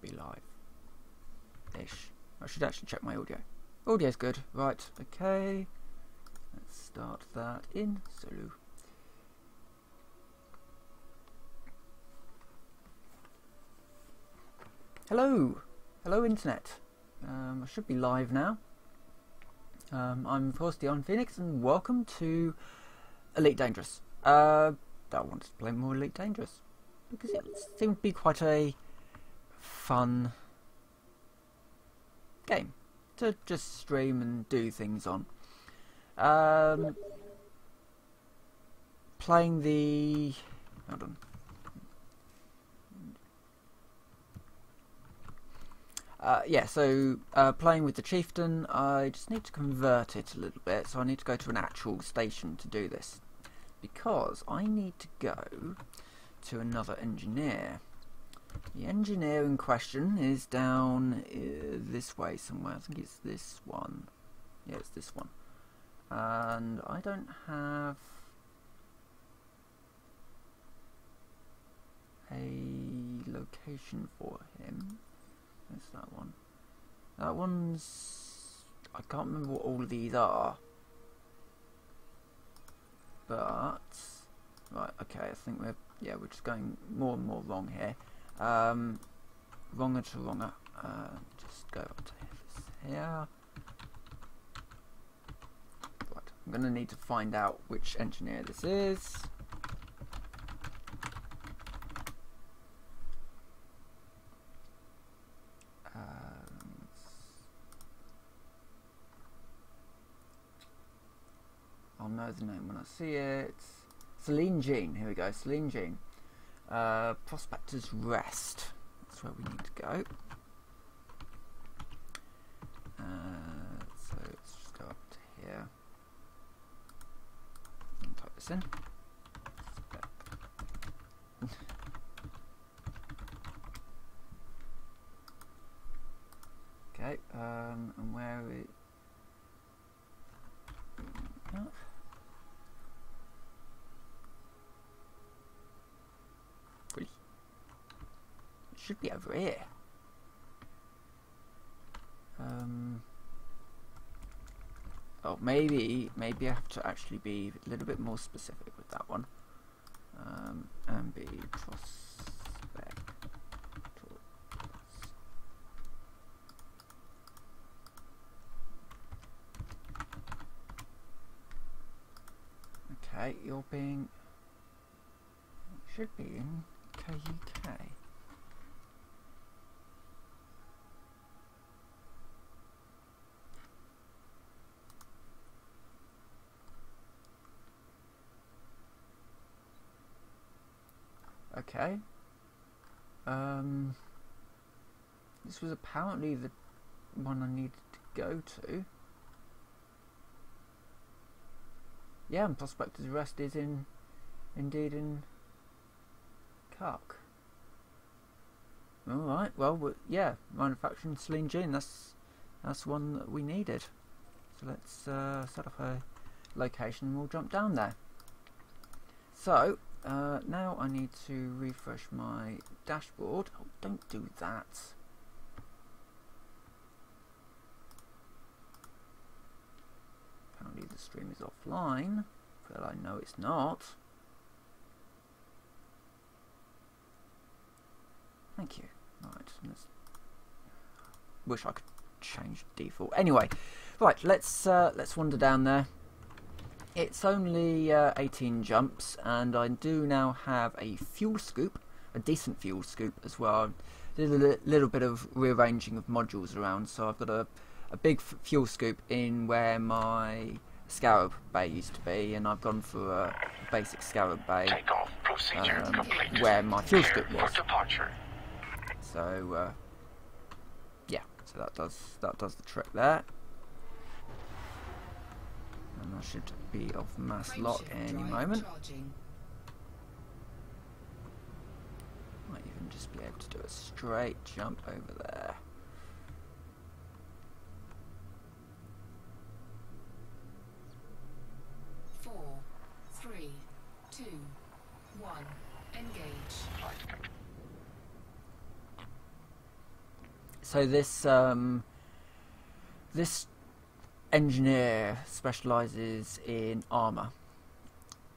be live-ish. I should actually check my audio. Audio's good. Right, okay. Let's start that in solo. Hello! Hello, Internet. I should be live now. I'm Frosty on Phoenix, and welcome to Elite Dangerous. I wanted to play more Elite Dangerous because it seemed to be quite a fun game to just stream and do things on. Playing the... hold on. Yeah, so playing with the chieftain, I just need to convert it a little bit, so I need to go to an actual station to do this, because I need to go to another engineer. The engineer in question is down this way somewhere. I think it's this one. Yeah, it's this one. And I don't have a location for him. Where's that one? That one's... I can't remember what all of these are. But... right, okay, I think we're just going more and more wrong here. Wronger to wronger. Just go up to here. Right, I'm going to need to find out which engineer this is. I'll know the name when I see it. Celine Jean, here we go, Celine Jean. Prospector's Rest. That's where we need to go. So let's just go up to here. And type this in. Okay, and where are we? Oh. It should be over here. Oh, maybe I have to actually be a little bit more specific with that one. And be prospect. Okay, you're being... it should be in KUK. Okay. This was apparently the one I needed to go to. Yeah, and Prospector's Rest is indeed in Kark. Alright, well, yeah, manufacturing Celine Jean, that's one that we needed. So let's set up a location and we'll jump down there. So, now I need to refresh my dashboard. Oh, don't do that. Apparently the stream is offline, but I know it's not. Thank you. Right, wish I could change default. Anyway, right, let's wander down there. It's only 18 jumps, and I do now have a fuel scoop, a decent fuel scoop as well. Did a little bit of rearranging of modules around, so I've got a big fuel scoop in where my Scarab Bay used to be, and I've gone for a basic Scarab Bay where my fuel scoop was. So yeah, so that does the trick there. And I should be off mass lock any moment. Might even just be able to do a straight jump over there. Four, three, two, one, engage. So this engineer specialises in armour.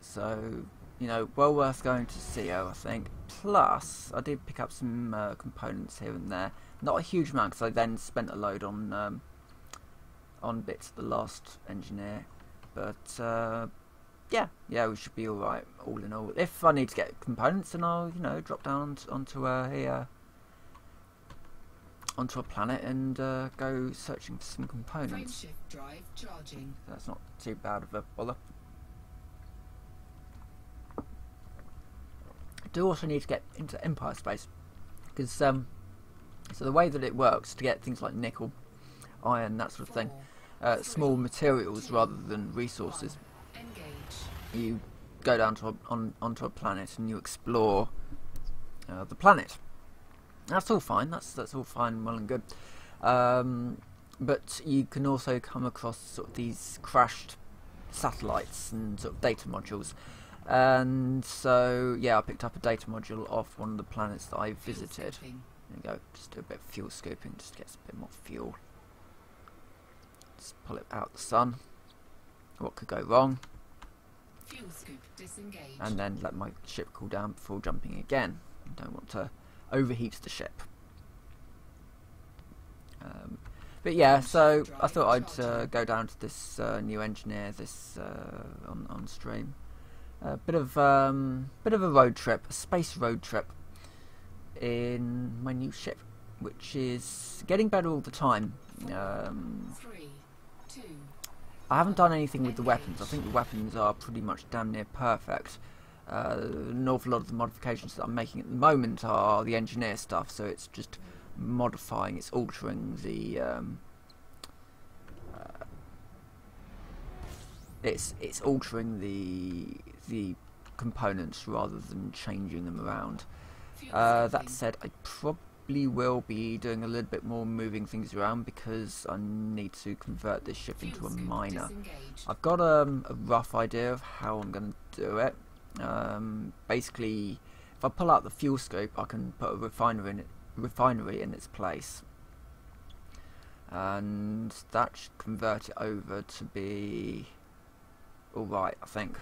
So, you know, well worth going to see her, I think. Plus, I did pick up some components here and there. Not a huge amount, because I then spent a load on bits of the last engineer. But yeah, we should be all right, all in all. If I need to get components, then I'll, you know, drop down onto a planet and go searching for some components. Frameshift drive charging. That's not too bad of a bother. I do also need to get into Empire space, because so the way that it works to get things like nickel, iron, that sort of thing, small materials rather than resources. You go down to onto a planet and you explore the planet. That's all fine. That's all fine, well and good. But you can also come across sort of these crashed satellites and sort of data modules. And so yeah, I picked up a data module off one of the planets that I visited. There you go. Just do a bit of fuel scooping, just to get a bit more fuel. Just pull it out the sun. What could go wrong? Fuel scoop disengaged. And then let my ship cool down before jumping again. I don't want to overheat the ship. But yeah, so I thought I'd go down to this new engineer, this on stream. Bit of a road trip, a space road trip in my new ship, which is getting better all the time. 3, 2. I haven't done anything with the weapons. I think the weapons are pretty much damn near perfect. An awful lot of the modifications that I'm making at the moment are the engineer stuff, so it's just modifying, it's altering the it's altering the components rather than changing them around. That said, I probably will be doing a little bit more moving things around, because I need to convert this ship into a miner. I've got a rough idea of how I'm going to do it. Basically, if I pull out the fuel scoop, I can put a refinery in its place, and that should convert it over to be alright, I think,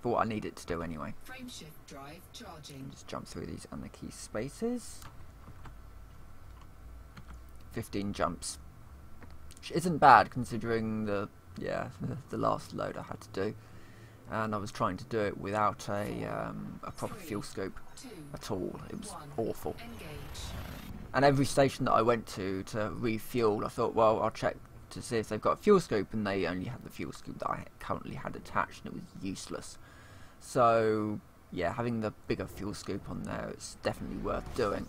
for what I need it to do anyway. Frameshift drive charging. Just jump through these anarchy spaces. 15 jumps, which isn't bad considering the last load I had to do, and I was trying to do it without a proper fuel scoop at all. It was awful. And every station that I went to refuel, I thought, well, I'll check to see if they've got a fuel scoop, and they only had the fuel scoop that I currently had attached, and it was useless. So yeah, having the bigger fuel scoop on there, it's definitely worth doing,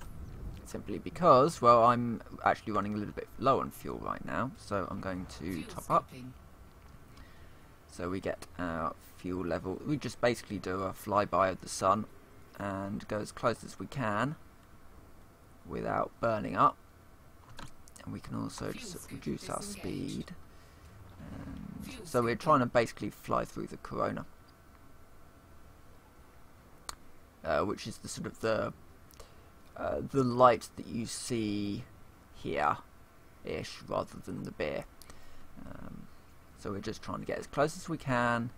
simply because, well, I'm actually running a little bit low on fuel right now, so I'm going to top up. So we get our fuel level. We just basically do a flyby of the sun and go as close as we can without burning up. And we can also just reduce our speed. And so we're trying to basically fly through the corona, which is the sort of the light that you see here-ish rather than the beer. So we're just trying to get as close as we can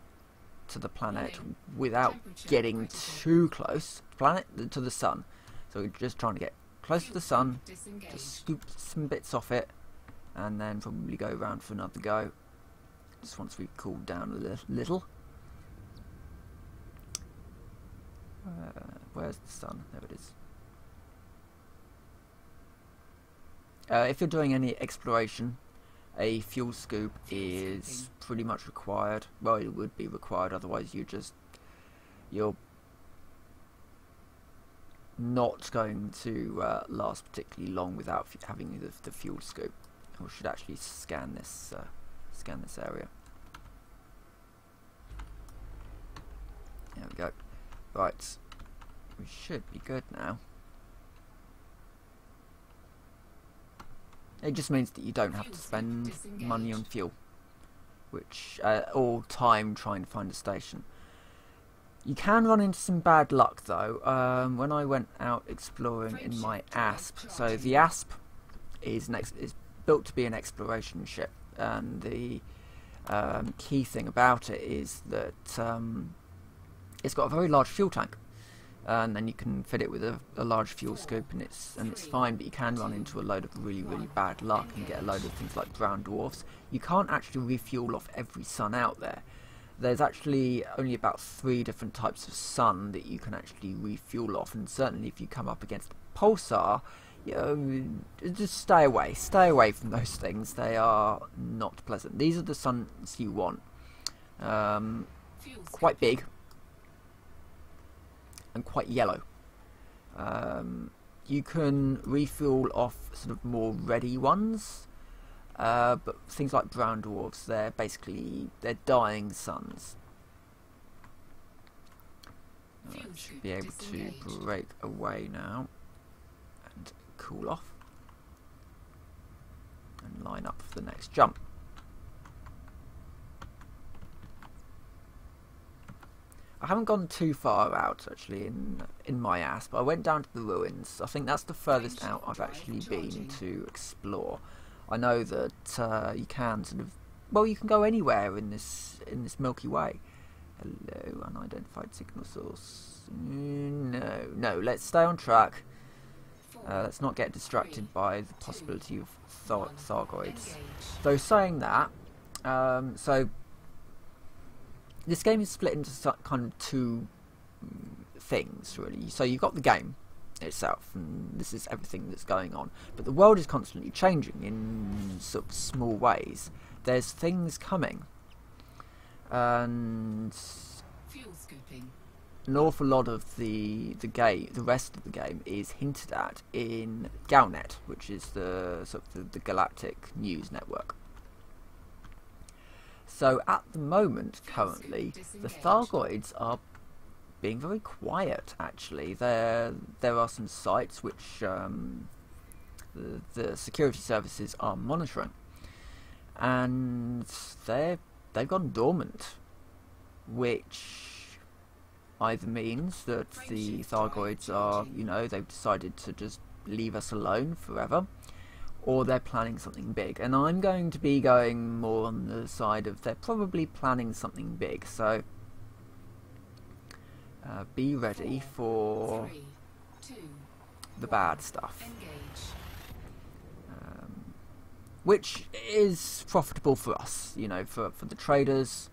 to the planet without getting too close to the sun. So we're just trying to get close to the sun, just scoop some bits off it, and then probably go around for another go, just once we've cooled down a little. Where's the sun? There it is. If you're doing any exploration, a fuel scoop is pretty much required. Well, it would be required, otherwise you're not going to last particularly long without having the fuel scoop. We should actually scan this area. There we go. Right, we should be good now. It just means that you don't have to spend money on fuel, which or time trying to find a station. You can run into some bad luck though. When I went out exploring in my ASP, so the ASP is built to be an exploration ship, and the key thing about it is that it's got a very large fuel tank, and then you can fit it with a large fuel scoop, and it's fine. But you can run into a load of really bad luck and get a load of things like brown dwarfs. You can't actually refuel off every sun out there. There's actually only about 3 different types of sun that you can actually refuel off, and certainly if you come up against a pulsar, you know, just stay away from those things. They are not pleasant. These are the suns you want. Quite big and quite yellow. You can refuel off sort of more ready ones. But things like brown dwarfs, they're dying suns. I should be able to break away now and cool off and line up for the next jump. I haven't gone too far out actually in my ass, but I went down to the ruins. I think that's the furthest out I've actually been to explore. I know that you can sort of, well, you can go anywhere in this Milky Way. Hello, unidentified signal source. No, let's stay on track. Let's not get distracted by the possibility of Thargoids. Though saying that, so this game is split into kind of 2 things really. So you've got the game itself, and this is everything that's going on, but the world is constantly changing in sort of small ways. There's things coming, and an awful lot of the rest of the game is hinted at in Galnet, which is the sort of the galactic news network. So at the moment, currently, the Thargoids are being very quiet. Actually, there are some sites which the security services are monitoring, and they've gone dormant, which either means that the Thargoids are, you know, they've decided to just leave us alone forever, or they're planning something big. And I'm going to be going more on the side of they're probably planning something big. So be ready for the bad stuff, which is profitable for us. You know, for the traders,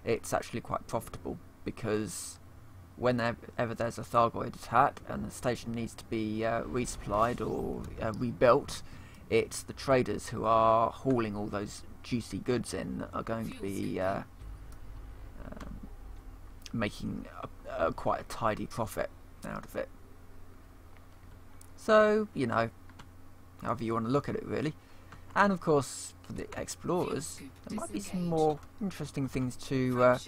it's actually quite profitable, because whenever there's a Thargoid attack and the station needs to be resupplied or rebuilt, it's the traders who are hauling all those juicy goods in that are going to be making quite a tidy profit out of it. So, you know, however you want to look at it really. And of course, for the explorers, there might be some more interesting things to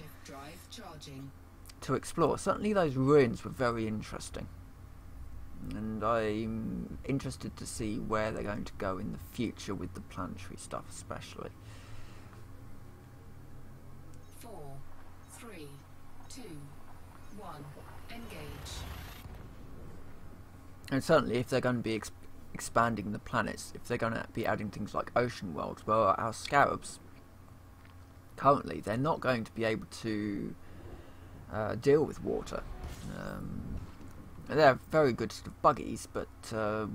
explore. Certainly those ruins were very interesting, and I'm interested to see where they're going to go in the future with the planetary stuff especially. 4, 3, 2, 1, engage. And certainly if they're going to be expanding the planets, if they're going to be adding things like ocean worlds, well, our scarabs, currently they're not going to be able to deal with water. They're very good sort of buggies, but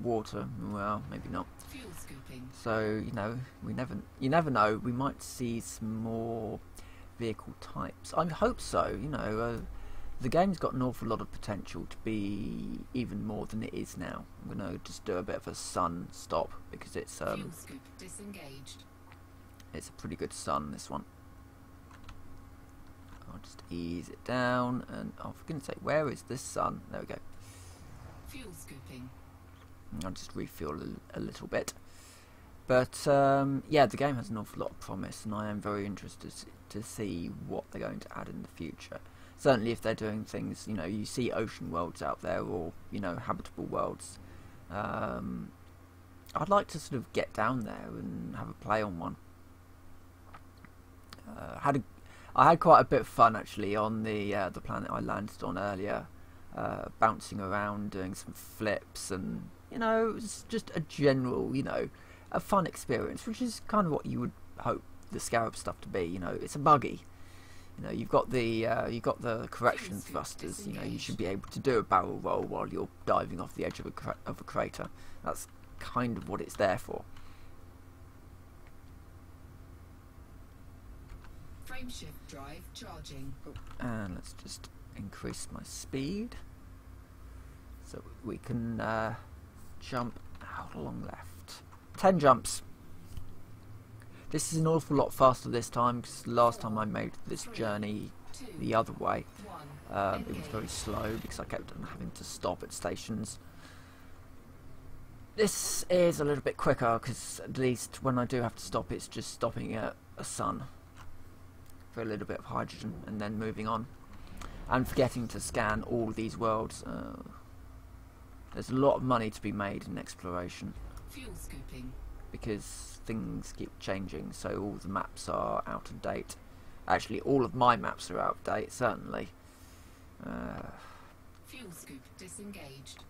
water, well, maybe not. Fuel scooping. So, you know, you never know, we might see some more vehicle types. I hope so. You know, the game's got an awful lot of potential to be even more than it is now. I'm going to just do a bit of a sun stop, because it's Fuel scoop disengaged. it's a pretty good sun, this one. I'll just ease it down, and oh, for goodness sake, where is this sun? There we go. Fuel scooping. I'll just refuel a little bit. But yeah, the game has an awful lot of promise, and I am very interested to see what they're going to add in the future. Certainly if they're doing things, you know, you see ocean worlds out there, or, you know, habitable worlds. I'd like to sort of get down there and have a play on one. I had quite a bit of fun actually on the planet I landed on earlier, bouncing around, doing some flips, and, you know, it was just a general, you know, a fun experience, which is kind of what you would hope the Scarab stuff to be. You know, it's a buggy. You know, you've got the correction thrusters. You know, you should be able to do a barrel roll while you're diving off the edge of a crater. That's kind of what it's there for. Frameshift drive charging. And let's just increase my speed so we can jump out along left. 10 jumps. This is an awful lot faster this time, because last time I made this journey the other way, it was very slow because I kept on having to stop at stations. This is a little bit quicker because at least when I do have to stop, it's just stopping at a sun for a little bit of hydrogen and then moving on. And forgetting to scan all these worlds. There's a lot of money to be made in exploration. Fuel scooping. Because things keep changing, so all the maps are out of date. Actually, all of my maps are out of date, certainly. Fuel scoop disengaged.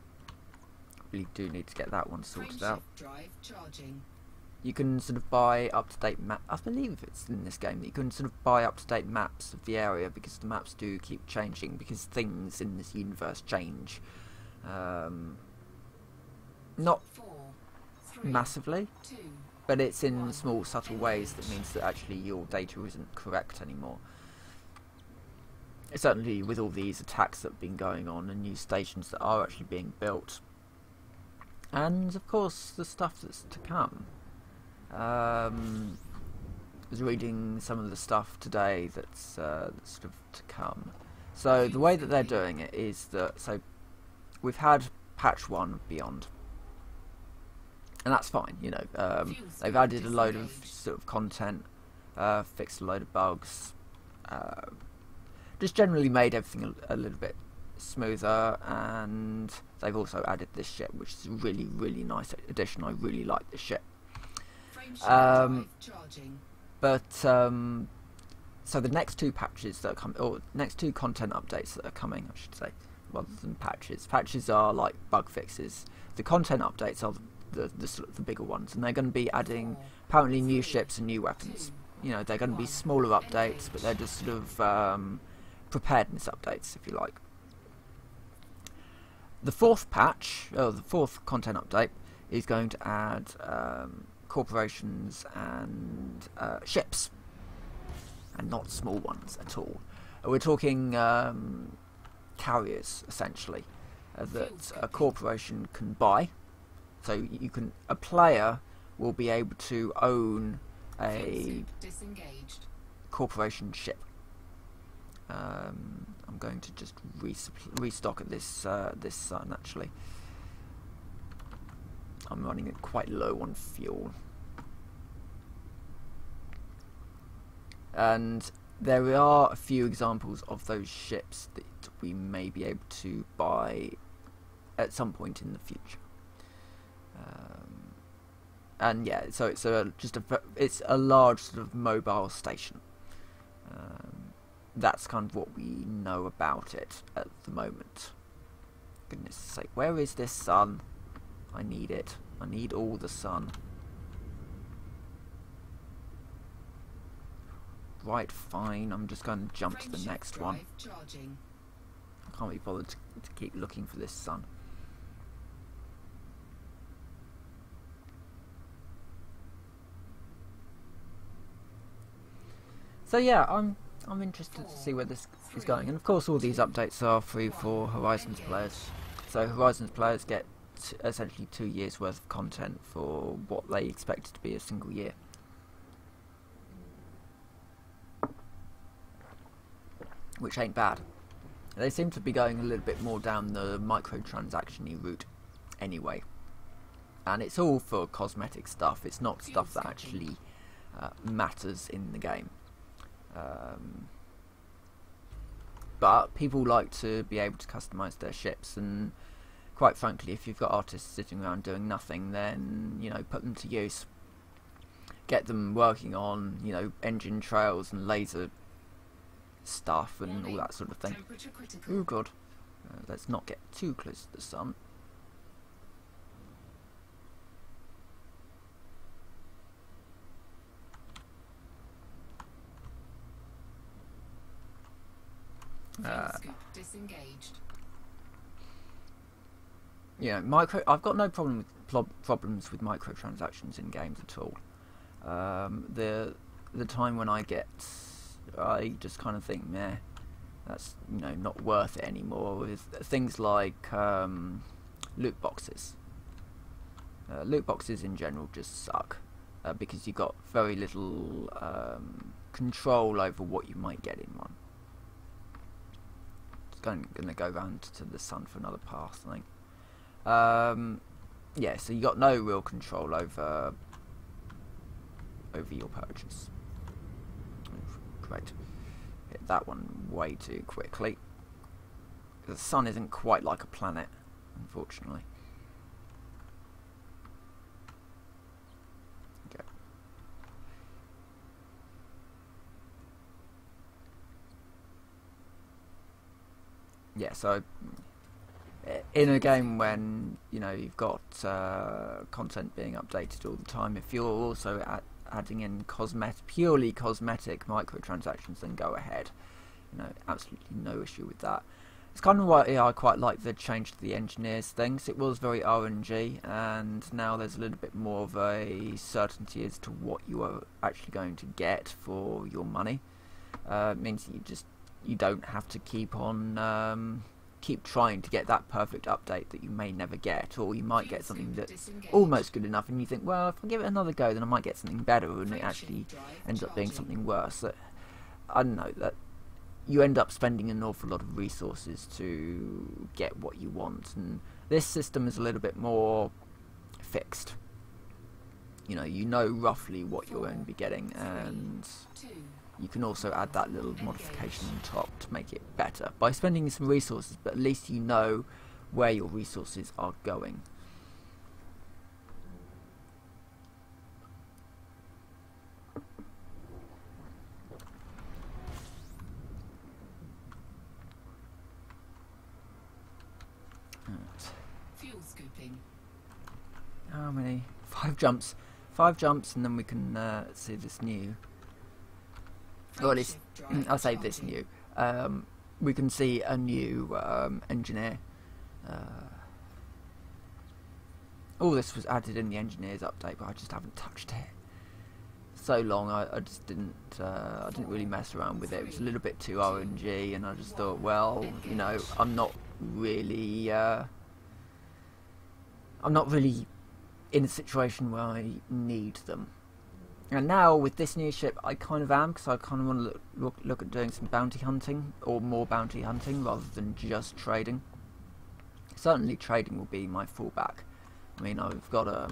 Really do need to get that one sorted out. Drive charging. You can sort of buy up-to-date map. I believe it's in this game that you can sort of buy up-to-date maps of the area, because the maps do keep changing, because things in this universe change. Not 4, 3, massively, 2, but it's in small subtle ways that means that actually your data isn't correct anymore. Certainly with all these attacks that have been going on and new stations that are actually being built, and of course the stuff that's to come. I was reading some of the stuff today that's sort of to come. So the way that they're doing it is that, so we've had patch 1 Beyond, and that's fine, you know. They've added a load of sort of content, fixed a load of bugs, just generally made everything a little bit smoother, and they've also added this ship, which is a really, really nice addition. I really like this ship. But so the next 2 patches that are coming, or next 2 content updates that are coming, I should say, rather than patches. Patches are like bug fixes. The content updates are the sort of the bigger ones, and they're going to be adding apparently new ships and new weapons. You know, they're going to be smaller updates, but they're just sort of preparedness updates, if you like. The 4th patch, or the 4th content update, is going to add corporations and ships, and not small ones at all. We're talking carriers, essentially, that a corporation can buy. So you can, a player will be able to own a corporation ship. I'm going to just restock at this this sun. Actually, I'm running it quite low on fuel, and there are a few examples of those ships that we may be able to buy at some point in the future. And yeah, so it's it's a large sort of mobile station. That's kind of what we know about it at the moment. Goodness sake, where is this sun? I need it. I need all the sun. Right, fine. I'm just going to jump to the next one. I can't be bothered to keep looking for this sun. So yeah, I'm interested to see where this is going, and of course all these updates are free for Horizons players. So Horizons players get essentially 2 years worth of content for what they expected to be a single year. Which ain't bad. They seem to be going a little bit more down the microtransaction-y route anyway. And it's all for cosmetic stuff, it's not stuff that actually matters in the game. But people like to be able to customize their ships, and quite frankly, if you've got artists sitting around doing nothing, then, you know, put them to use. Get them working on, you know, engine trails and laser stuff and all that sort of thing. Oh god, let's not get too close to the sun. disengaged. Yeah, I've got no problems with microtransactions in games at all. The time when I just kind of think, meh, that's not worth it anymore. With things like loot boxes. Loot boxes in general just suck because you've got very little control over what you might get in one. It's going to go round to the sun for another pass, I think. Yeah, so you got no real control over your purchase. Great. Hit that one way too quickly. The sun isn't quite like a planet, unfortunately. Okay. Yeah, so in a game when you've got content being updated all the time, if you're also adding in purely cosmetic microtransactions, then go ahead. Absolutely no issue with that. It's kind of why I quite like the change to the engineers things. It was very RNG, and now there's a little bit more of a certainty as to what you are actually going to get for your money. It means that you don't have to keep trying to get that perfect update that you may never get, or you might get something that's almost good enough and you think, well, if I give it another go then I might get something better, and it actually ends up being something worse. I don't know, that you end up spending an awful lot of resources to get what you want, and this system is a little bit more fixed. You know roughly what you're going to be getting, and you can also add that little modification on top to make it better by spending some resources, but at least you know where your resources are going. Fuel scooping. How many? 5 jumps. 5 jumps, and then we can see this new. Or at least, I'll say this new. We can see a new engineer. All this was added in the engineers update, but I just haven't touched it. So long, I just didn't. I didn't really mess around with it. It was a little bit too RNG, and I just thought, well, I'm not really. I'm not really in a situation where I need them. And now with this new ship, I kind of am, because I kind of want to look at doing some bounty hunting, or more bounty hunting, rather than just trading. Certainly trading will be my fallback. I mean, I've got a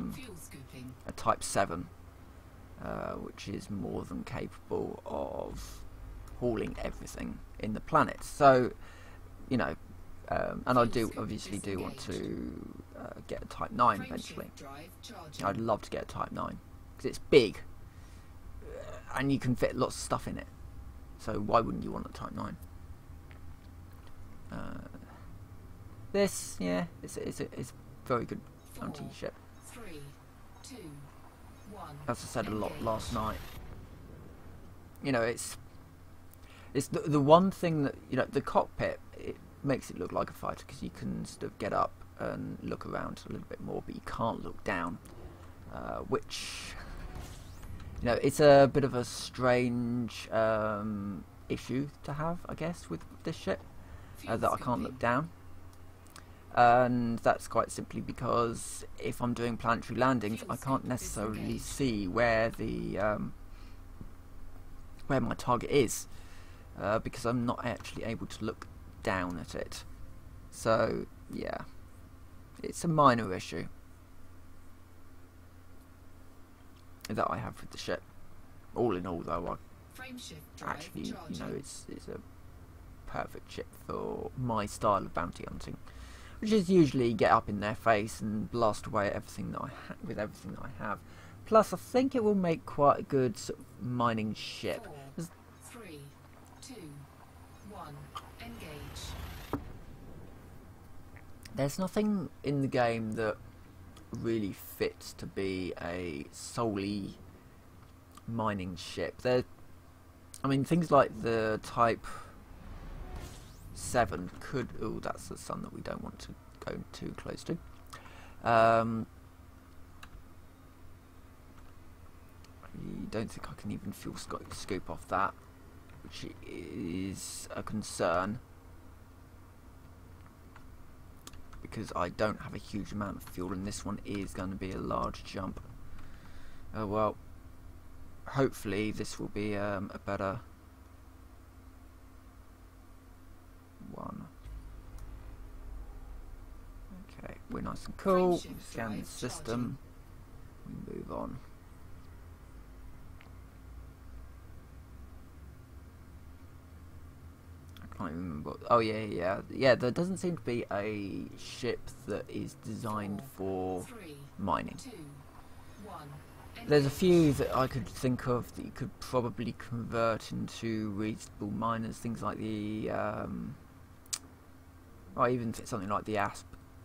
Type 7, which is more than capable of hauling everything in the planet. So, and I obviously do want to get a Type 9 eventually. I'd love to get a Type 9, because it's big. And you can fit lots of stuff in it, so why wouldn't you want a Type 9? This, yeah, it's a very good bounty ship. 3, 2, 1. As I said a lot last night. It's the one thing that the cockpit, it makes it look like a fighter, because you can sort of get up and look around a little bit more, but you can't look down, which. It's a bit of a strange issue to have, I guess, with this ship, that I can't look down. And that's quite simply because if I'm doing planetary landings, I can't necessarily see where where my target is, because I'm not actually able to look down at it. So, yeah, it's a minor issue that I have with the ship. All in all, though, actually, it's a perfect ship for my style of bounty hunting, which is usually get up in their face and blast away at everything that with everything that I have. Plus, I think it will make quite a good sort of mining ship. 4, 3, 2, 1. Engage. There's nothing in the game that really fits to be a solely mining ship. I mean, things like the Type 7 could... Oh, that's the sun that we don't want to go too close to. I don't think I can even fuel scoop off that, which is a concern, because I don't have a huge amount of fuel, and this one is going to be a large jump. Oh well, hopefully this will be a better one. Okay, we're nice and cool. We scan the system. We move on. I can't even remember. Oh yeah. There doesn't seem to be a ship that is designed for mining. There's a few that I could think of that you could probably convert into reasonable miners. Things like the, or even something like the Asp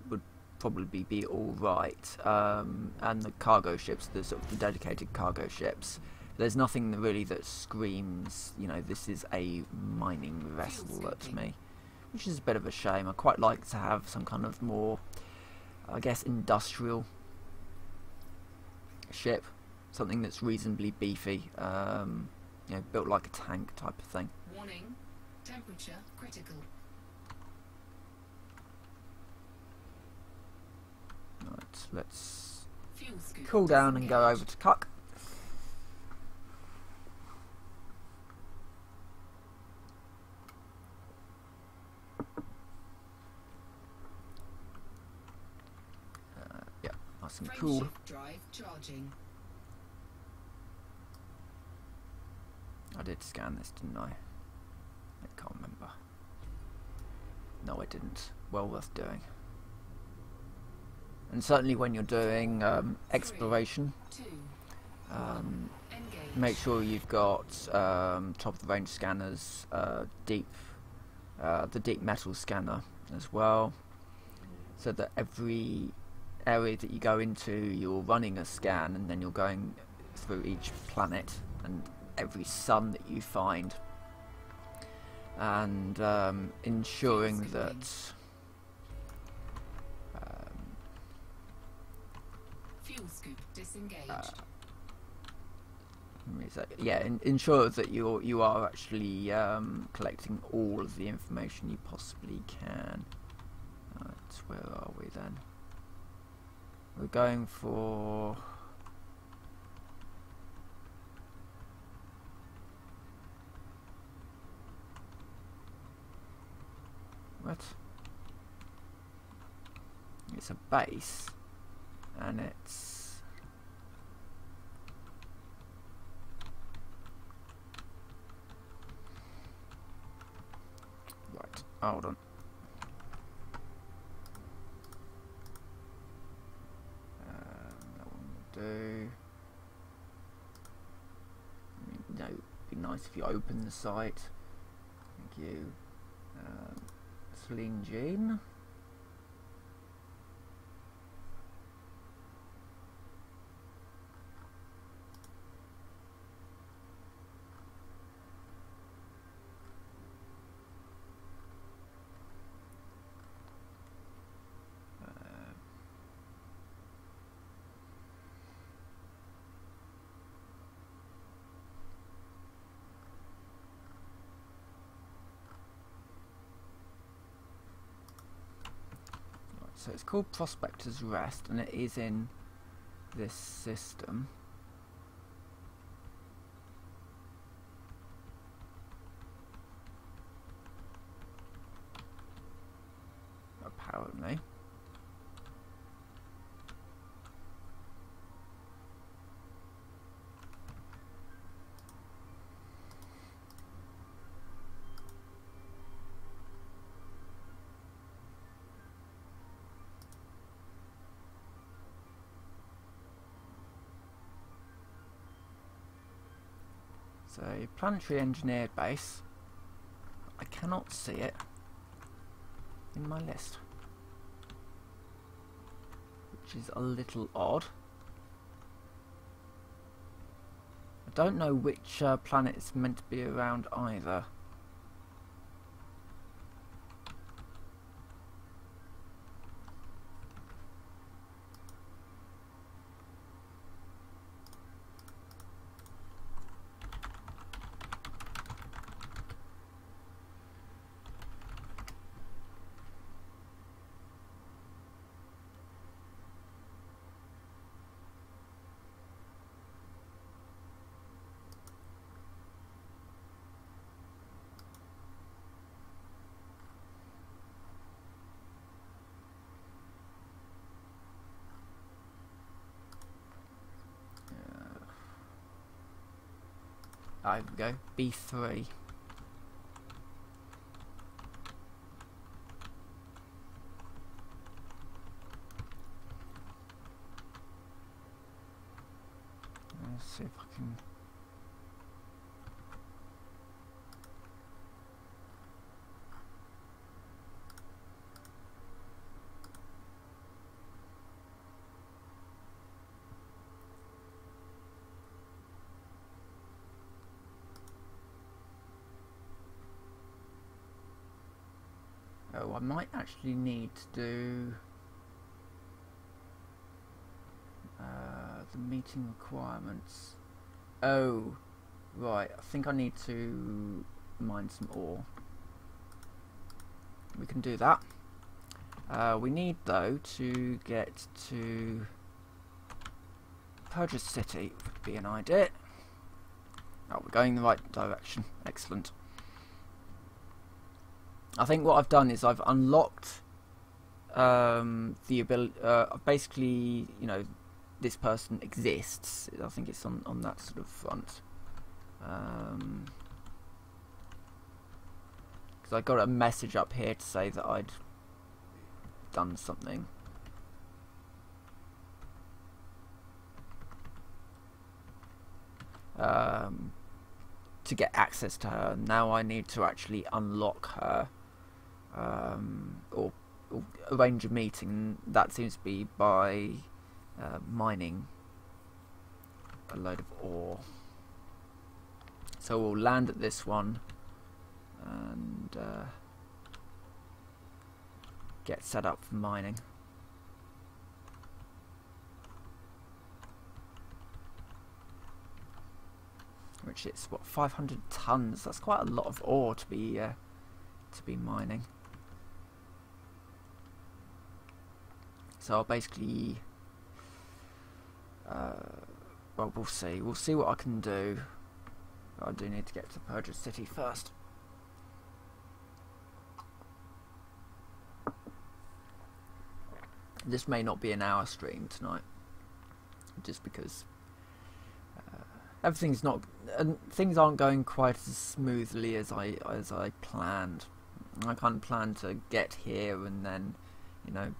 would probably be all right. And the cargo ships, the sort of the dedicated cargo ships. There's nothing really that screams, you know, this is a mining vessel at me, which is a bit of a shame. I quite like to have some kind of more, I guess, industrial ship, something that's reasonably beefy, you know, built like a tank type of thing. Warning, temperature critical. Right, let's cool down and go over to Cuck. Nice and cool. Drive charging. I did scan this, didn't I? I can't remember. No, I didn't. Well worth doing. And certainly when you're doing exploration, make sure you've got top of the range scanners, the deep metal scanner as well, so that every area that you go into, you're running a scan, and then you're going through each planet and every sun that you find, and ensuring that fuel scoop disengaged. Ensure that you are actually collecting all of the information you possibly can. Right, where are we then? We're going for... What? It's a base, and it's... Right, hold on. Be nice if you open the site. Thank you. Celine Jean. So it's called Prospector's Rest, and it is in this system. Apparently. So, planetary engineer base. I cannot see it in my list, which is a little odd. I don't know which planet it's meant to be around either. There we go. B3. Let's see if I can. Oh, I might actually need to do the meeting requirements. Oh, right. I think I need to mine some ore. We can do that. We need, though, to get to Purchase City. Would be an idea. Oh, we're going in the right direction. Excellent. I think what I've done is I've unlocked the ability. Basically, you know, this person exists. I think it's on that sort of front. Because I got a message up here to say that I'd done something. To get access to her. Now I need to actually unlock her. Or arrange a meeting. That seems to be by mining a load of ore. So we'll land at this one and get set up for mining. Which is what, 500 tons. That's quite a lot of ore to be mining. So I'll basically, well, we'll see. We'll see what I can do. But I do need to get to Purchase City first. This may not be an hour stream tonight, just because everything's not, things aren't going quite as smoothly as I planned. I kind of planned to get here and then, you know,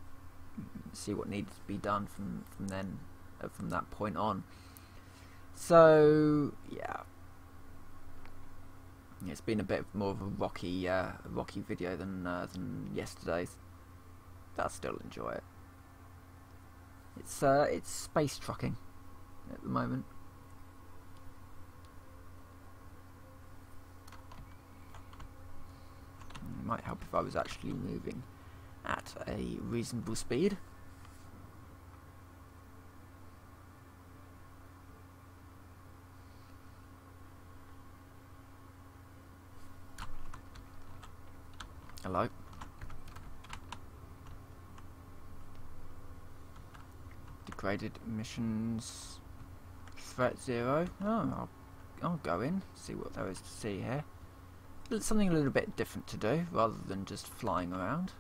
see what needs to be done from that point on. So yeah, it's been a bit more of a rocky video than yesterday's. But I still enjoy it. It's space trucking at the moment. It might help if I was actually moving at a reasonable speed. Hello. Degraded emissions. Threat 0. Oh, I'll go in, see what there is to see here. Something a little bit different to do, rather than just flying around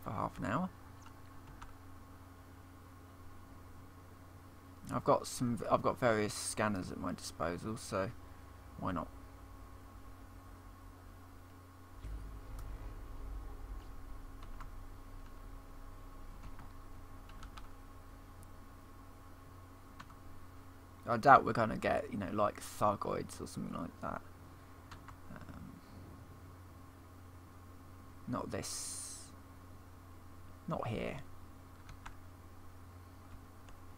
for half an hour. I've got various scanners at my disposal, so why not? I doubt we're gonna get, you know, like Thargoids or something like that. Not this. Not here.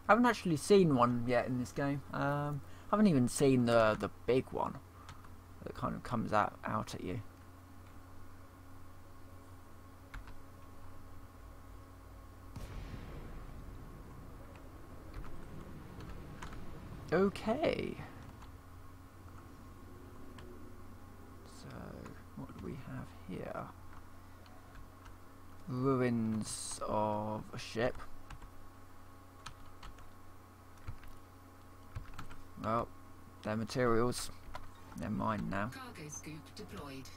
I haven't actually seen one yet in this game. I haven't even seen the big one that kind of comes out at you. Okay. So what do we have here? Ruins of a ship. Well, they're materials. They're mine now. Cargo scoop deployed.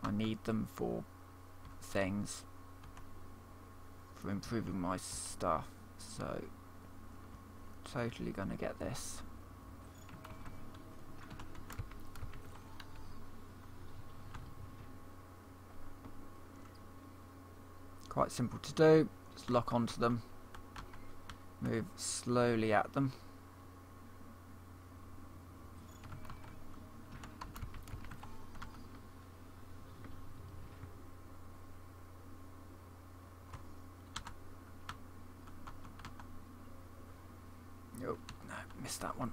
I need them for things. For improving my stuff. So totally gonna get this. Quite simple to do. Just lock onto them. Move slowly at them. Oh, no, missed that one.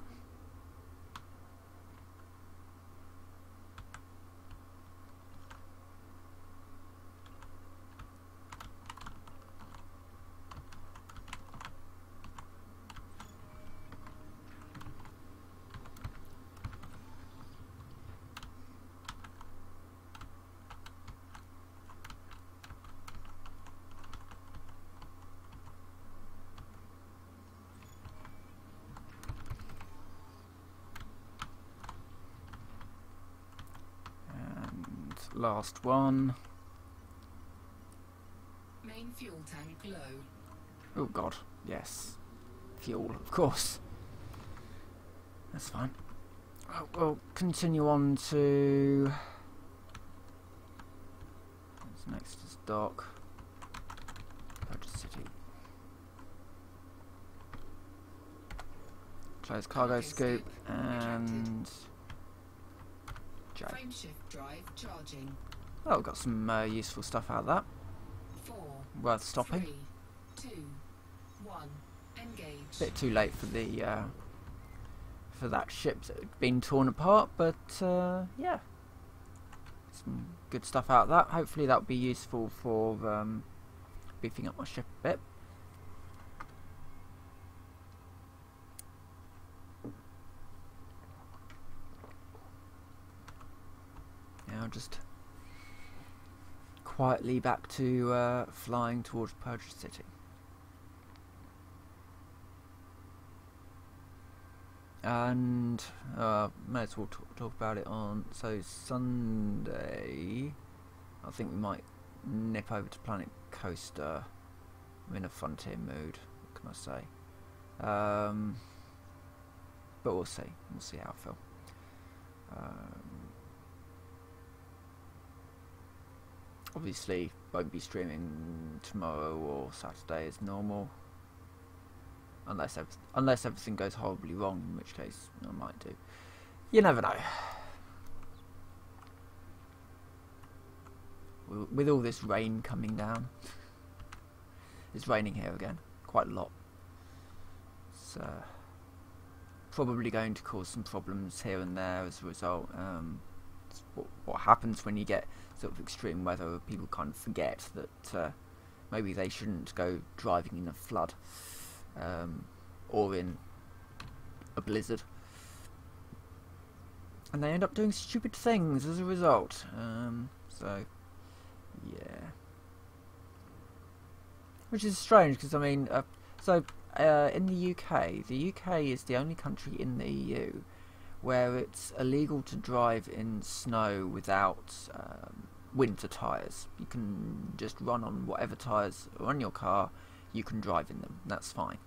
Last one. Main fuel tank low. Oh god, yes. Fuel, of course. That's fine. Oh, we'll continue on to... What's next is dock. Purchase city. Close cargo scoop and... J. Frame shift drive charging. Oh, got some useful stuff out of that. 4, Worth stopping. 3, 2, 1. Engage. Bit too late for the for that ship that had been torn apart, but yeah, some good stuff out of that. Hopefully that'll be useful for beefing up my ship a bit. Now just quietly back to flying towards Purchase City. And may as well talk about it on... So Sunday, I think we might nip over to Planet Coaster. I'm in a frontier mood, what can I say? But we'll see. We'll see how I feel. Obviously, won't be streaming tomorrow or Saturday as normal. Unless everything goes horribly wrong, in which case I might do. You never know. With all this rain coming down. It's raining here again. Quite a lot. It's probably going to cause some problems here and there as a result. It's what happens when you get sort of extreme weather. People kind of forget that maybe they shouldn't go driving in a flood. Or in a blizzard, and they end up doing stupid things as a result. So yeah, which is strange because I mean, in the UK is the only country in the EU where it's illegal to drive in snow without winter tyres. You can just run on whatever tyres are on your car. You can drive in them. That's fine.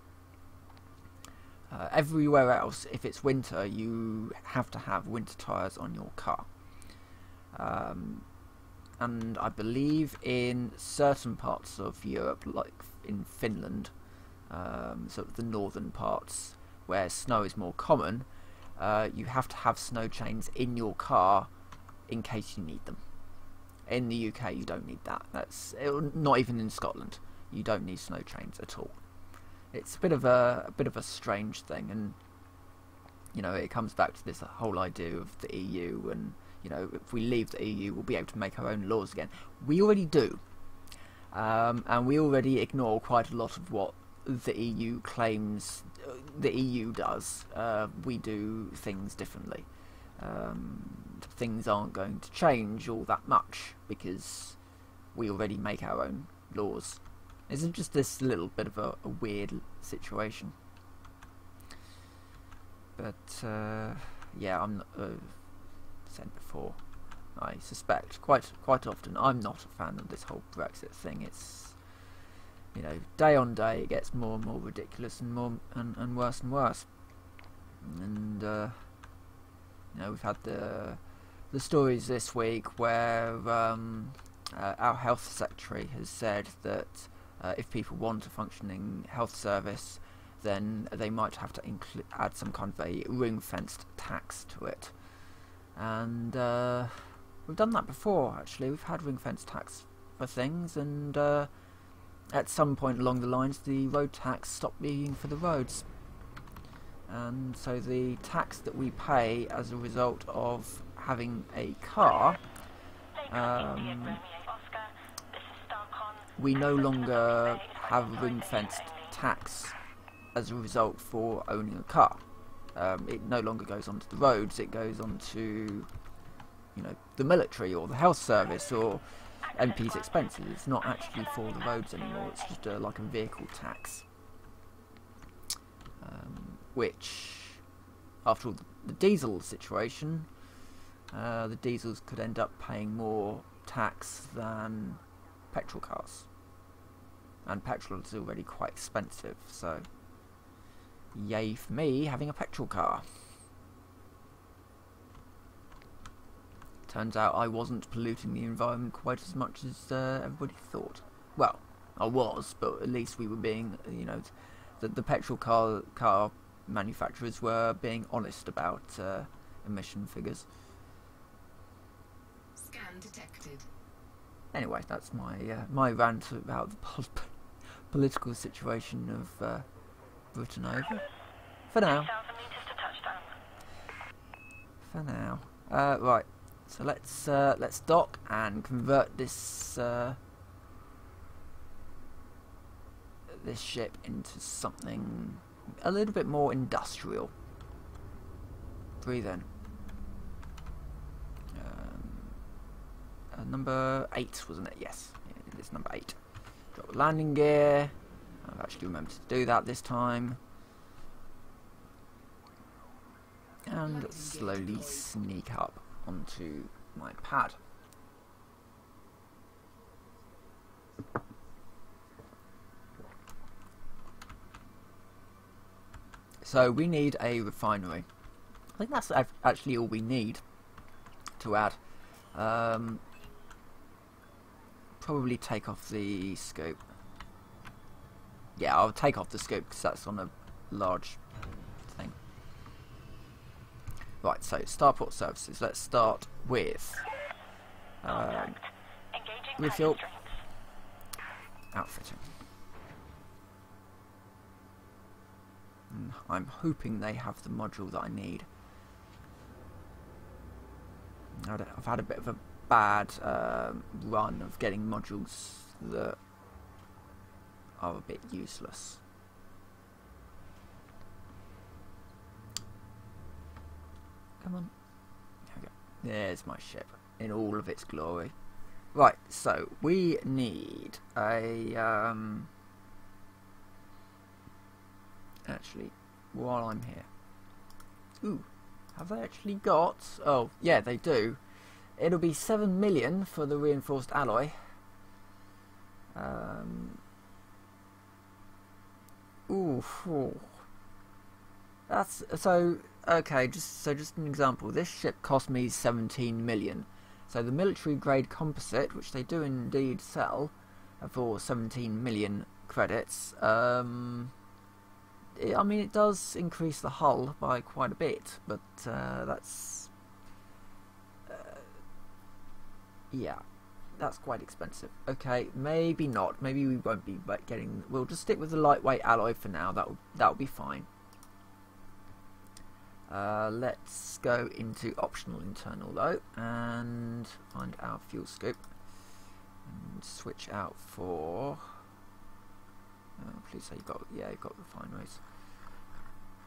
Everywhere else, if it's winter, you have to have winter tyres on your car. And I believe in certain parts of Europe, like in Finland, sort of the northern parts, where snow is more common, you have to have snow chains in your car in case you need them. In the UK, you don't need that. Not even in Scotland. You don't need snow chains at all. It's a bit of a strange thing, and you know it comes back to this whole idea of the EU, and you know if we leave the EU, we'll be able to make our own laws again. We already do, and we already ignore quite a lot of what the EU claims the EU does. We do things differently. Things aren't going to change all that much because we already make our own laws. It's just this little bit of a weird situation. But yeah, I'm said before, I suspect quite often I'm not a fan of this whole Brexit thing. you know, day on day it gets more and more ridiculous and more and worse and worse. And you know, we've had the stories this week where our health secretary has said that if people want a functioning health service, then they might have to add some kind of a ring-fenced tax to it. And we've done that before, actually. We've had ring-fenced tax for things, and at some point along the lines the road tax stopped being for the roads. And so the tax that we pay as a result of having a car, we no longer have ring-fenced tax as a result for owning a car. It no longer goes onto the roads, it goes onto, you know, the military or the health service or MP's expenses. It's not actually for the roads anymore, it's just like a vehicle tax. Which, after all the diesel situation, the diesels could end up paying more tax than petrol cars. And petrol is already quite expensive, so yay for me having a petrol car. Turns out I wasn't polluting the environment quite as much as everybody thought. Well, I was, but at least we were being, you know, the petrol car manufacturers were being honest about emission figures. Scan detected. Anyway, that's my my rant about the political situation of Britain over. For now. For now. Right. So let's dock and convert this this ship into something a little bit more industrial. Breathe in. Number 8, wasn't it? Yes, it is number 8. Drop the landing gear. I've actually remembered to do that this time. And slowly sneak up onto my pad. So we need a refinery. I think that's actually all we need to add. Probably take off the scope. Yeah, I'll take off the scope because that's on a large thing. Right, so starport services. Let's start with refuel, outfitting. I'm hoping they have the module that I need. I've had a bit of a bad run of getting modules that are a bit useless. Come on. There we go. There's my ship in all of its glory. Right, so we need a actually, while I'm here. Ooh, have they actually got... Oh, yeah, they do. It'll be 7 million for the reinforced alloy. Ooh. That's... So, okay, just an example. This ship cost me 17 million. So the military grade composite, which they do indeed sell for 17 million credits, I mean, it does increase the hull by quite a bit, but that's... yeah, that's quite expensive. Okay, maybe not. Maybe we won't be getting... We'll just stick with the lightweight alloy for now. That'll be fine. Let's go into optional internal though, and find our fuel scope, and switch out for... please say you've got refineries.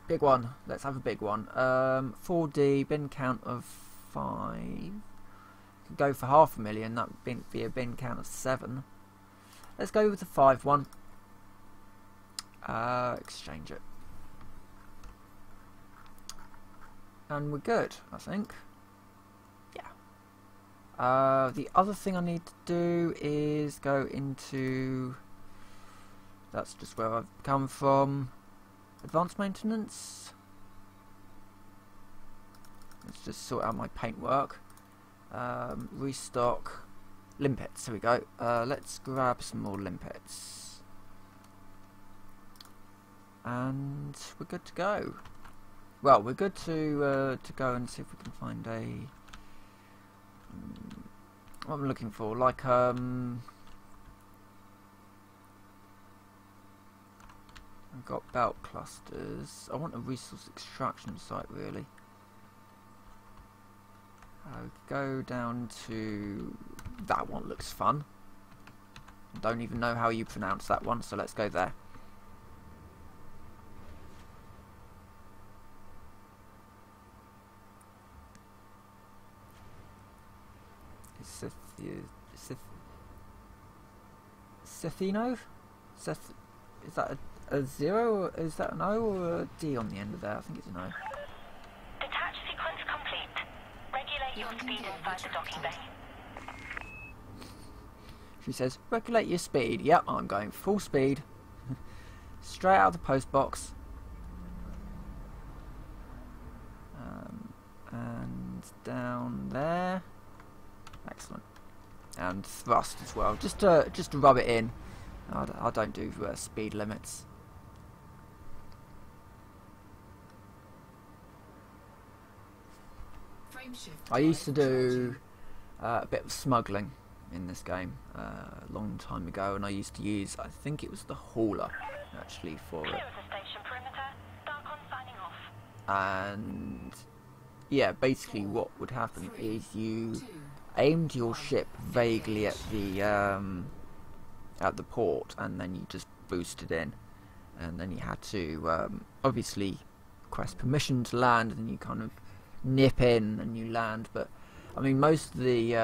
Big one. Let's have a big one. 4D, bin count of 5. Could go for 500,000. That would be a bin count of 7. Let's go with the 5 one. Exchange it. And we're good, I think. Yeah. The other thing I need to do is go into That's just where I've come from. Advanced maintenance. Let's just sort out my paintwork. Restock. Limpets, here we go. Let's grab some more limpets. And we're good to go. Well, we're good to go and see if we can find a... what I'm looking for, like, I've got belt clusters. I want a resource extraction site, really. Go down to... that one looks fun. Don't even know how you pronounce that one, so let's go there. Sethino? Seth, is that a 0 or is that an O or a D on the end of there? I think it's an O. Detach sequence complete. Regulate your speed inside the docking bay. She says, regulate your speed. Yep, I'm going full speed. Straight out of the post box. And down there. Excellent. And thrust as well, just to rub it in. I don't do speed limits. I used to do a bit of smuggling in this game a long time ago, and I used to use, I think it was the hauler actually for it. Clear of the station perimeter. Darkon signing off. And yeah, basically what would happen is you aimed your ship vaguely at the port, and then you just boosted in, and then you had to obviously request permission to land, and then you kind of nip in and you land. But I mean, most of the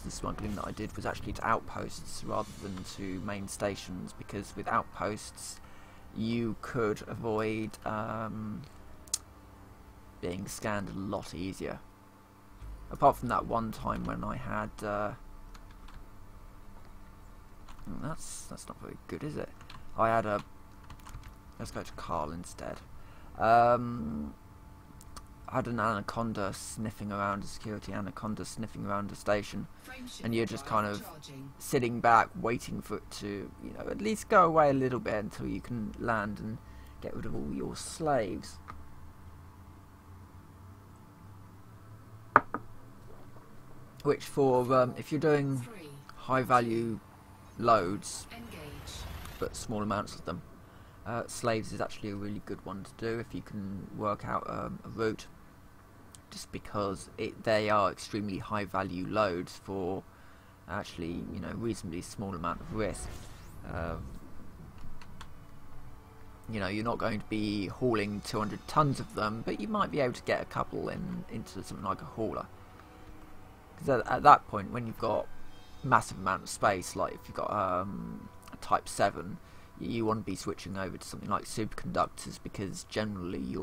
smuggling that I did was actually to outposts rather than to main stations, because with outposts you could avoid being scanned a lot easier. Apart from that one time when I had that's not very good, is it? I had a... let's go to Carl instead. I had an anaconda sniffing around, a security anaconda sniffing around a station, and you're just kind of sitting back waiting for it to, you know, at least go away a little bit until you can land and get rid of all your slaves. Which for if you're doing high value loads but small amounts of them, slaves is actually a really good one to do if you can work out a route, just because they are extremely high value loads for actually, you know, reasonably small amount of risk. You know, you're not going to be hauling 200 tons of them, but you might be able to get a couple into something like a hauler. Because at that point, when you've got massive amount of space, like if you've got a Type 7, you want to be switching over to something like superconductors, because generally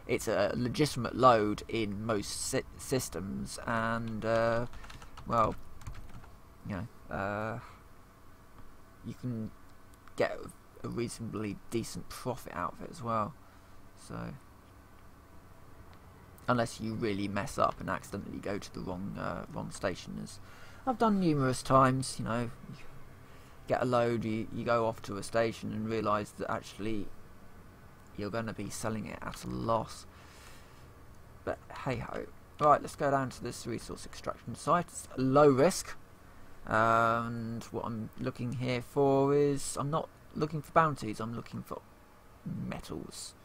it's a legitimate load in most systems, and well, you know, you can get a reasonably decent profit out of it as well. So unless you really mess up and accidentally go to the wrong station, as I've done numerous times. You know, you get a load, you go off to a station and realise that actually you're going to be selling it at a loss. But hey ho. Right, let's go down to this resource extraction site. It's low risk, and what I'm looking here for is, I'm not looking for bounties, I'm looking for metals.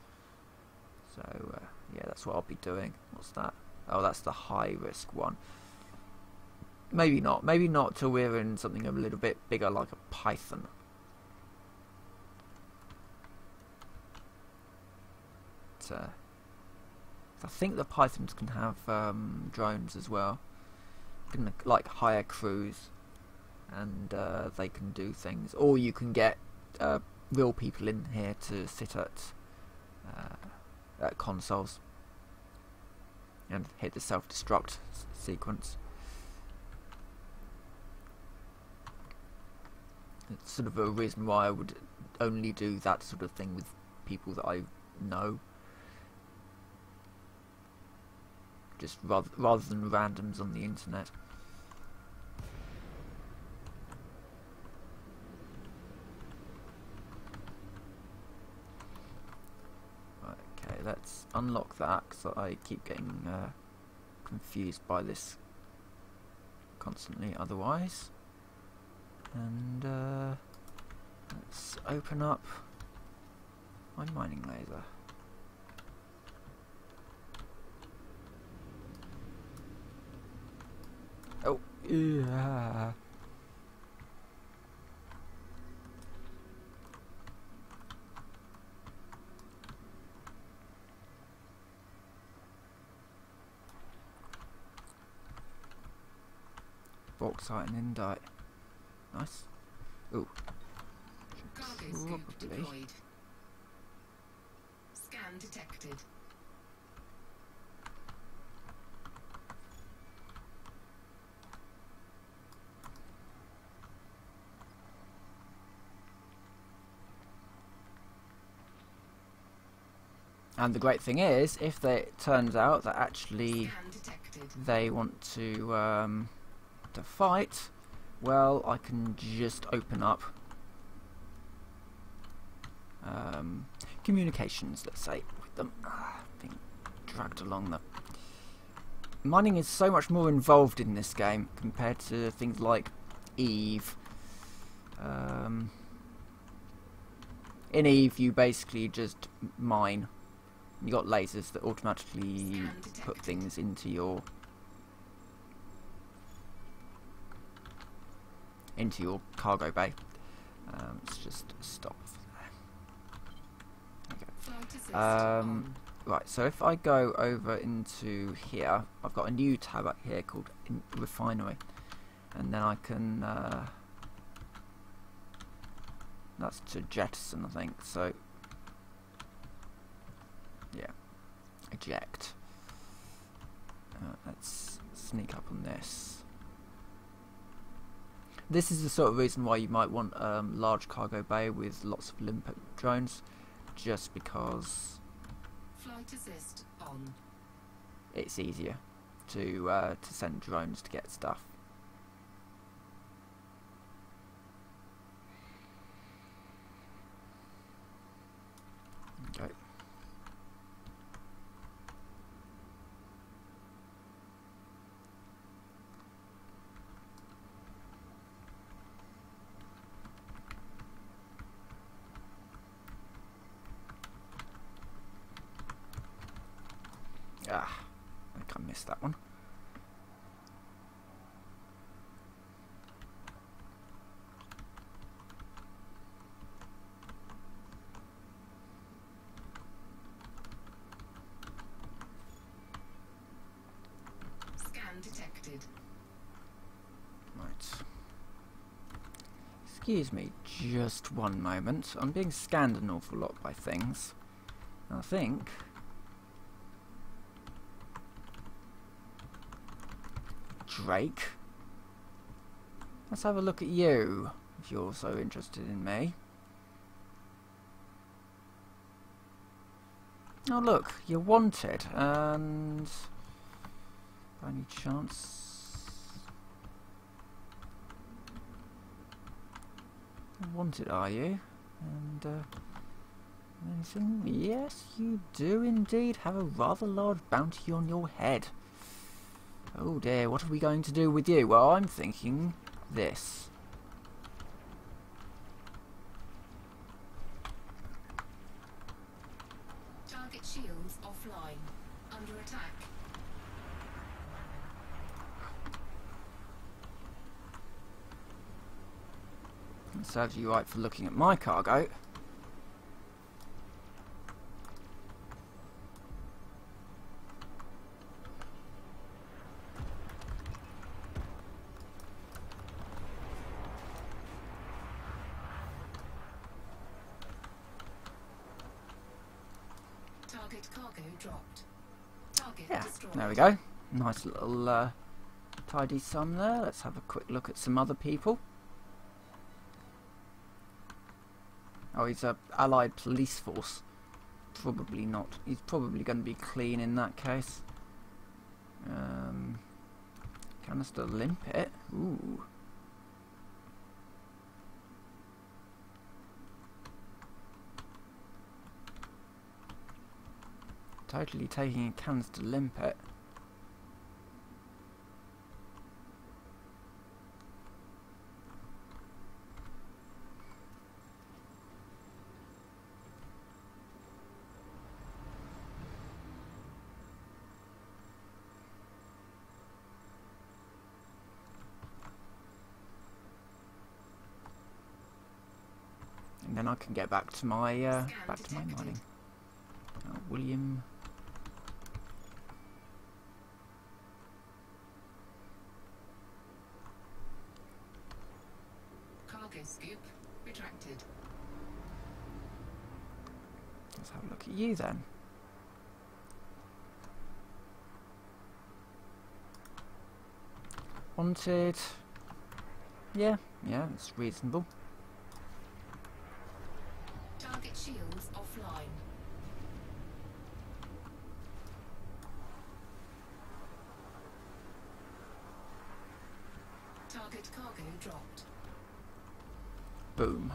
So yeah, that's what I'll be doing. What's that? Oh, that's the high risk one. Maybe not till we're in something a little bit bigger, like a python. But, I think the pythons can have drones as well. You can like hire crews, and they can do things, or you can get real people in here to sit at consoles and hit the self-destruct sequence. It's sort of a reason why I would only do that sort of thing with people that I know. Just rather than randoms on the internet. Okay, let's unlock that, because I keep getting confused by this constantly otherwise. And let's open up my mining laser. Oh, yeah. Bauxite and indite. Nice. Ooh. Cargo scoop deployed. Scan detected. And the great thing is, if it turns out that actually Scan detected. they want to fight, well, I can just open up communications, let's say, with them. Being dragged along the... Mining is so much more involved in this game compared to things like Eve. In Eve, you basically just mine. You got lasers that automatically put things into your cargo bay. Let's just stop there. Okay. Right, so if I go over into here, I've got a new tab up here called Refinery, and then I can that's to jettison, I think. So yeah, eject. Let's sneak up on this. This is the sort of reason why you might want large cargo bay with lots of limpet drones, just because Flight assist on. it's easier to send drones to get stuff. Okay. Ah, I think I missed that one. Scan detected. Right. Excuse me, just one moment. I'm being scanned an awful lot by things. I think... Drake. Let's have a look at you, if you're so interested in me. Oh look, you're wanted, and... by any chance... Wanted, are you? And, anything? Yes, you do indeed have a rather large bounty on your head. Oh dear, what are we going to do with you? Well, I'm thinking this. Target shields offline. Under attack. It serves you right for looking at my cargo. Target cargo dropped. Target Yeah, destroyed. there we go. Nice little tidy sum there. Let's have a quick look at some other people. Oh, he's a allied police force. Probably not. He's probably going to be clean in that case. Canister limpet. Ooh. Totally taking a canister limpet. And then I can get back to my mining. William. Cargo scoop retracted. Let's have a look at you then. Wanted. Yeah, it's reasonable. Target shields offline. Target cargo dropped. Boom.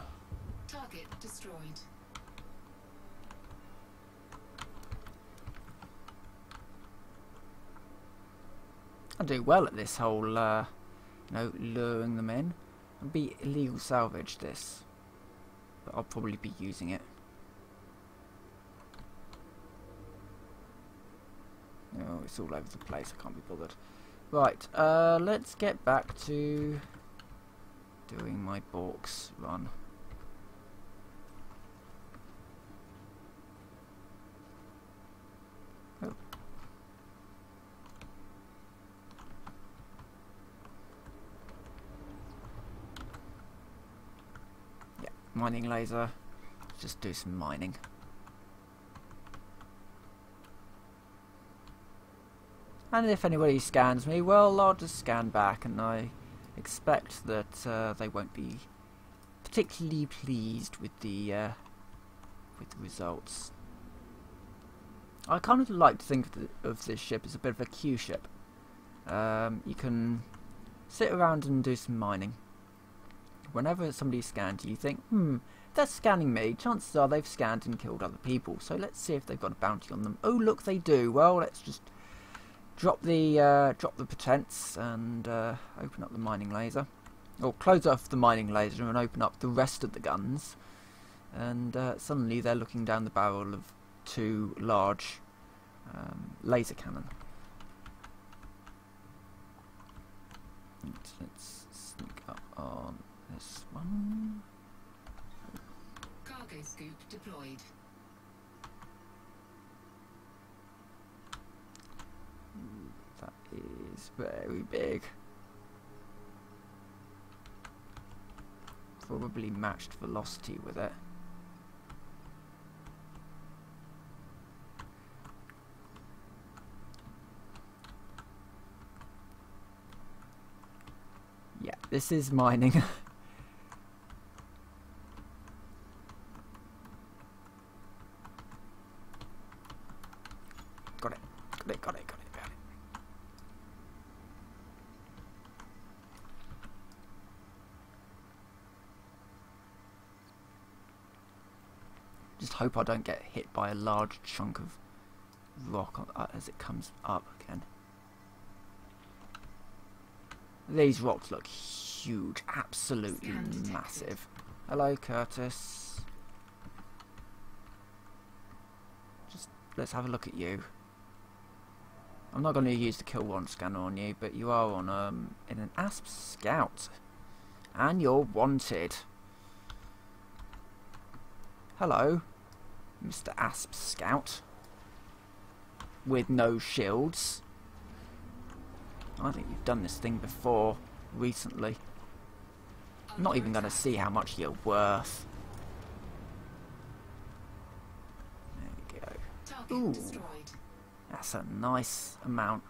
Target destroyed. I do well at this whole, luring them in. It'd be illegal salvage, this. But I'll probably be using it. Oh, it's all over the place. I can't be bothered. Right, let's get back to doing my Borks run. Oh. Yeah, mining laser. Just do some mining. And if anybody scans me, well, I'll just scan back, and I expect that they won't be particularly pleased with the results. I kind of like to think of this ship as a bit of a Q ship. You can sit around and do some mining. Whenever somebody scans you, think, if they're scanning me, chances are they've scanned and killed other people. So let's see if they've got a bounty on them. Oh, look, they do. Well, let's just drop the pretense and open up the mining laser. Or close off the mining laser and open up the rest of the guns. And suddenly they're looking down the barrel of two large laser cannon. Let's sneak up on this one. Cargo scoop deployed. That is very big. Probably matched velocity with it. Yeah, this is mining. Got it. Just hope I don't get hit by a large chunk of rock as it comes up again. These rocks look huge, absolutely massive. Hello, Curtis. Just let's have a look at you. I'm not going to use the kill one scanner on you, but you are on in an ASP scout, and you're wanted. Hello, Mr. ASP scout with no shields. I think you've done this thing before, recently. I'm not even going to see how much you're worth. There we go. Ooh, that's a nice amount.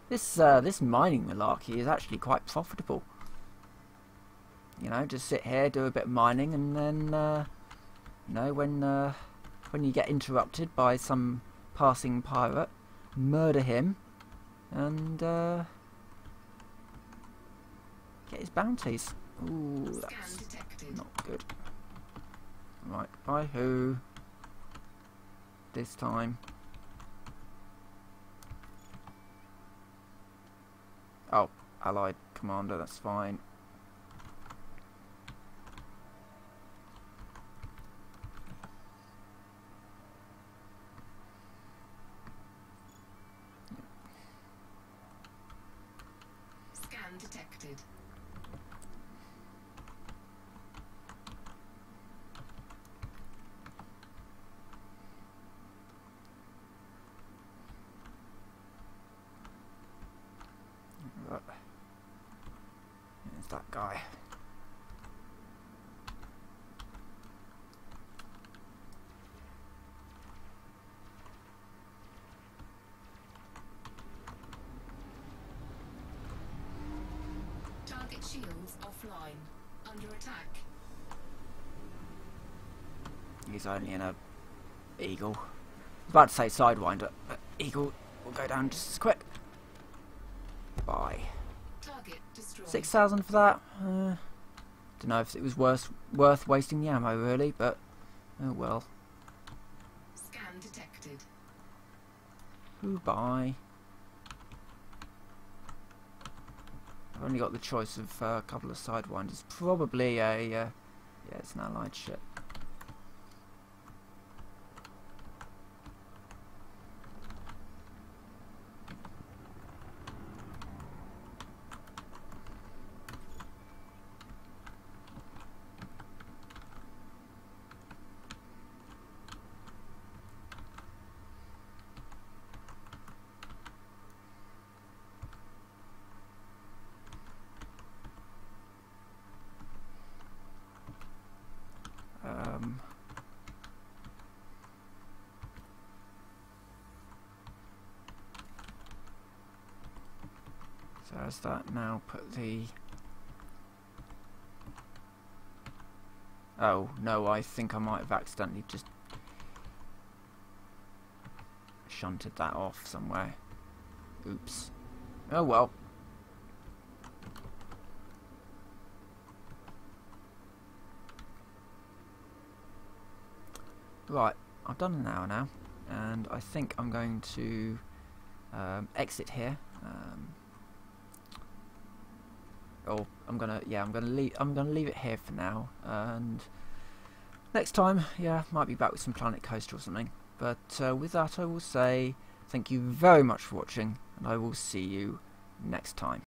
This mining malarkey is actually quite profitable. You know, just sit here, do a bit of mining, and then You know, when you get interrupted by some passing pirate, murder him, and get his bounties. Ooh, that's not good. Right, by who? This time. Oh, Allied commander, that's fine. Scan detected. Right. There's that guy. Target shields offline. Under attack. He's only in a Eagle. I was about to say Sidewinder, but Eagle will go down just as quick. Bye. Target destroyed. 6,000 for that. Don't know if it was worth wasting the ammo really, but oh well. Scan detected. Goodbye. I've only got the choice of a couple of Sidewinders. Probably a yeah, it's an Allied ship. So as that now put the... Oh no, I think I might have accidentally just shunted that off somewhere. Oops. Oh well. Right, I've done an hour now, and I think I'm going to exit here. Or I'm gonna leave it here for now, and next time, yeah, might be back with some Planet Coaster or something. But with that, I will say thank you very much for watching, and I will see you next time.